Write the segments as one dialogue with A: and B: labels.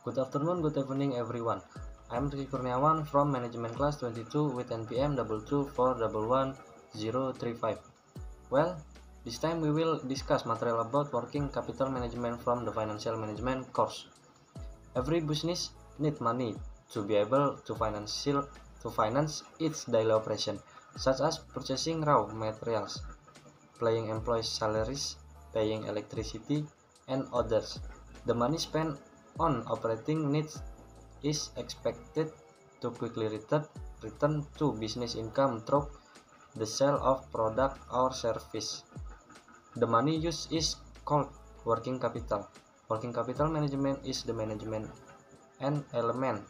A: Good afternoon, good evening everyone. I'm Ricky Kurniawan from Management Class 22 with NPM 224111035. Well, this time we will discuss material about working capital management from the financial management course. Every business needs money to be able to finance its daily operation, such as purchasing raw materials, paying employees' salaries, paying electricity, and others. The money spent on operating needs is expected to quickly return to business income through the sale of product or service. The money used is called working capital. Working capital management is the management and element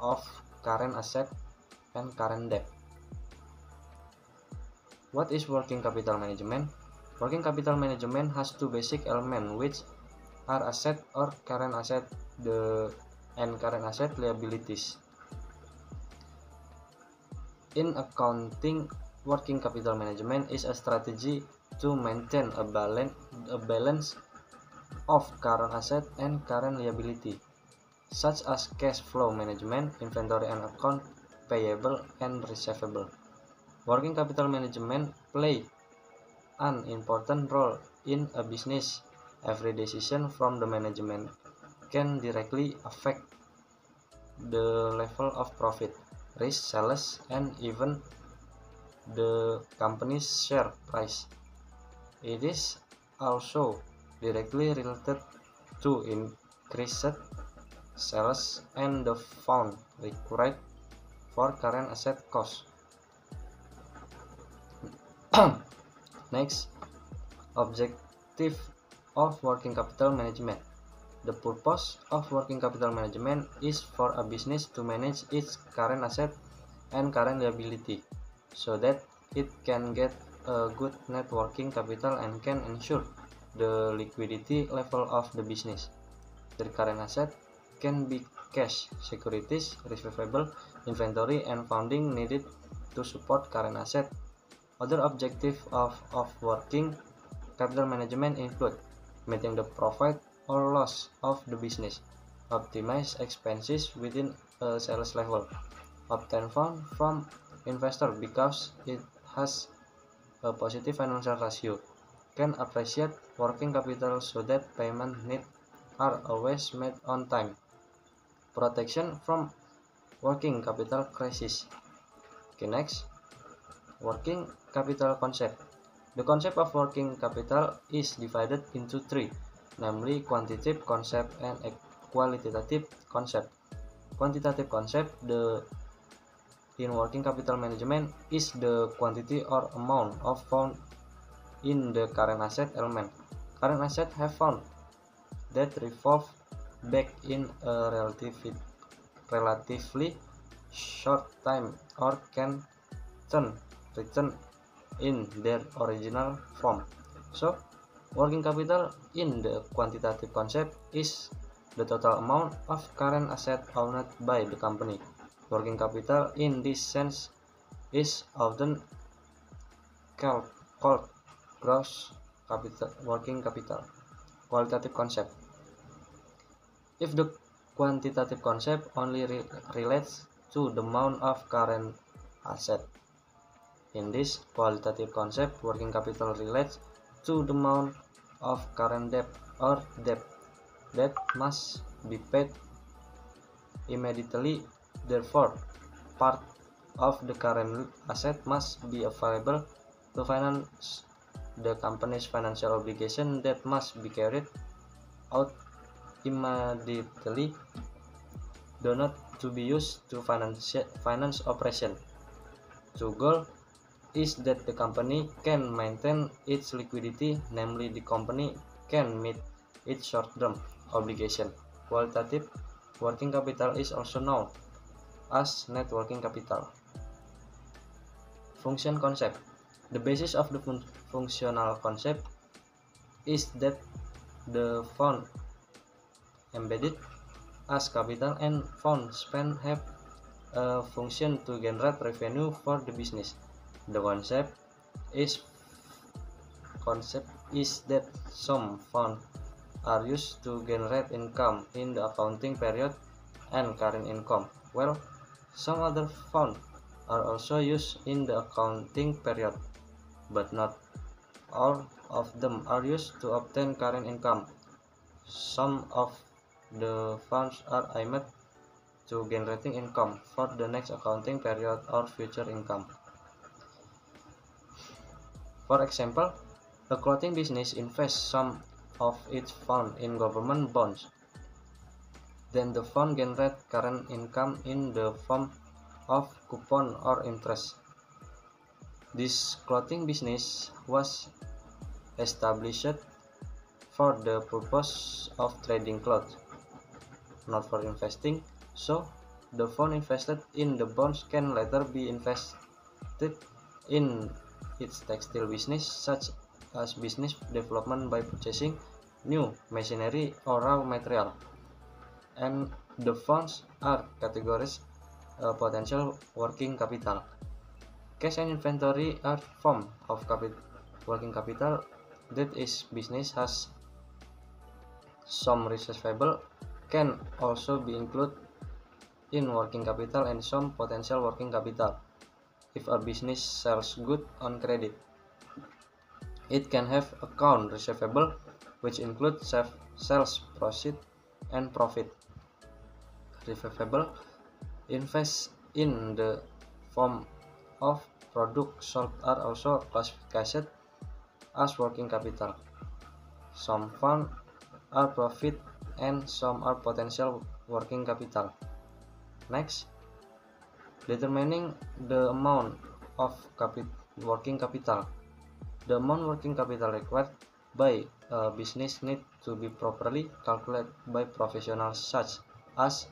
A: of current asset and current debt. What is working capital management? Working capital management has two basic elements, which are asset or current asset and current asset liabilities. In accounting, working capital management is a strategy to maintain a balance of current asset and current liability, such as cash flow management, inventory and account payable and receivable. Working capital management play an important role in a business. Every decision from the management can directly affect the level of profit, risk, sales, and even the company's share price. It is also directly related to increased sales and the fund required for current asset cost. Next, objective of working capital management. The purpose of working capital management is for a business to manage its current asset and current liability so that it can get a good net working capital and can ensure the liquidity level of the business. The current asset can be cash, securities, receivable, inventory, and funding needed to support current asset. Other objectives of working capital management include meeting the profit or loss of the business, optimize expenses within a sales level, obtain funds from investor because it has a positive financial ratio, can appreciate working capital so that payment needs are always made on time, protection from working capital crisis. Okay, next, working capital concept. The concept of working capital is divided into three, namely quantitative concept and a qualitative concept. Quantitative concept in working capital management is the quantity or amount of found in the current asset element. Current assets have found that revolve back in a relatively short time or can return in their original form. So, working capital in the quantitative concept is the total amount of current asset owned by the company. Working capital in this sense is often called gross working capital. Qualitative concept. If the quantitative concept only relates to the amount of current asset, in this qualitative concept, working capital relates to the amount of current debt or debt that must be paid immediately. Therefore, part of the current asset must be available to finance the company's financial obligation that must be carried out immediately, do not to be used to finance operation. The goal is that the company can maintain its liquidity, namely the company can meet its short-term obligation. Qualitative working capital is also known as net working capital. Function concept. The basis of the functional concept is that the fund embedded as capital and fund spent have a function to generate revenue for the business. The concept is that some fund are used to generate income in the accounting period and current income, while some other funds are also used in the accounting period, but not all of them are used to obtain current income. Some of the funds are aimed to generating income for the next accounting period or future income. For example, a clothing business invests some of its funds in government bonds. Then the fund generates current income in the form of coupon or interest. This clothing business was established for the purpose of trading clothes, not for investing, so the fund invested in the bonds can later be invested in its textile business, such as business development by purchasing new machinery or raw material. And the funds are categorized potential working capital. Cash and inventory are form of working capital, that is, business has some receivable can also be included in working capital and some potential working capital. If a business sells goods on credit, it can have account receivable, which include sales proceeds and profit. Receivable invest in the form of product sold are also classified as working capital. Some funds are profit and some are potential working capital. Next, determining the amount of working capital. The amount working capital required by a business need to be properly calculated by professionals such as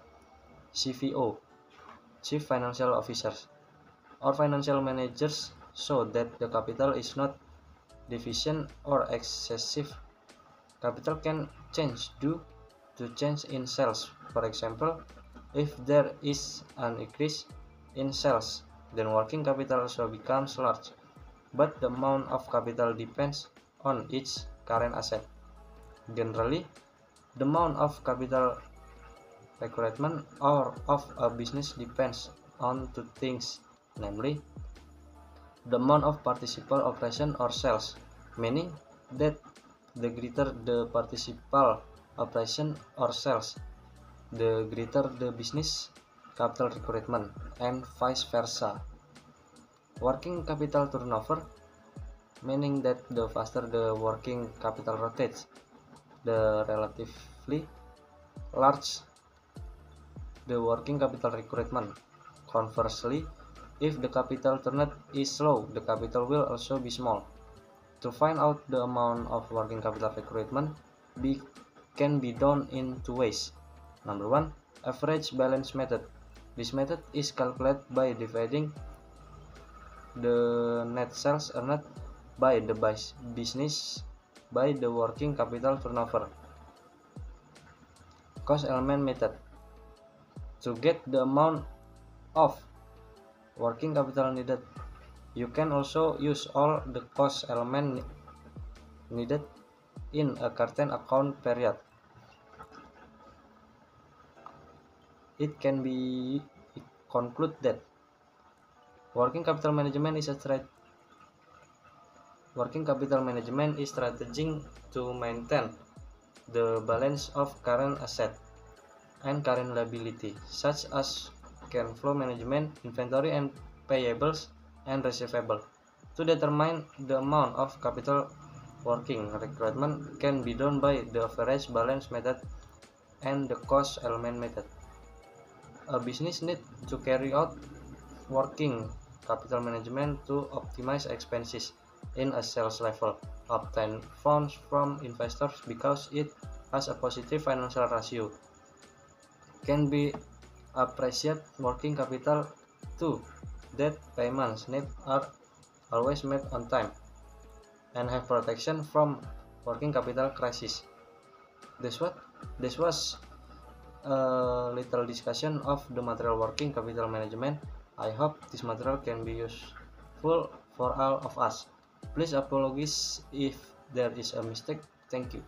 A: CFO, Chief Financial Officers, or financial managers, so that the capital is not deficient or excessive. Capital can change due to change in sales. For example, if there is an increase in sales, then working capital also becomes large, but the amount of capital depends on each current asset. Generally, the amount of capital requirement or of a business depends on two things, namely the amount of participal operation or sales, meaning that the greater the participal operation or sales, the greater the business capital requirement, and vice versa. Working capital turnover, meaning that the faster the working capital rotates, the relatively large the working capital requirement. Conversely, if the capital turnover is slow, the capital will also be small. To find out the amount of working capital requirement can be done in two ways. Number one, average balance method. This method is calculated by dividing the net sales earned by the business by the working capital turnover. Cost element method. To get the amount of working capital needed, you can also use all the cost element needed in a certain account period. It can be concluded that working capital management is strategic to maintain the balance of current asset and current liability, such as cash flow management, inventory and payables, and receivable. To determine the amount of capital working requirement can be done by the average balance method and the cost element method. A business needs to carry out working capital management to optimize expenses in a sales level, obtain funds from investors because it has a positive financial ratio, can be appreciate working capital too, that payments need are always made on time, and have protection from working capital crisis. This was a little discussion of the material working capital management. I hope this material can be useful for all of us. Please apologize if there is a mistake. Thank you.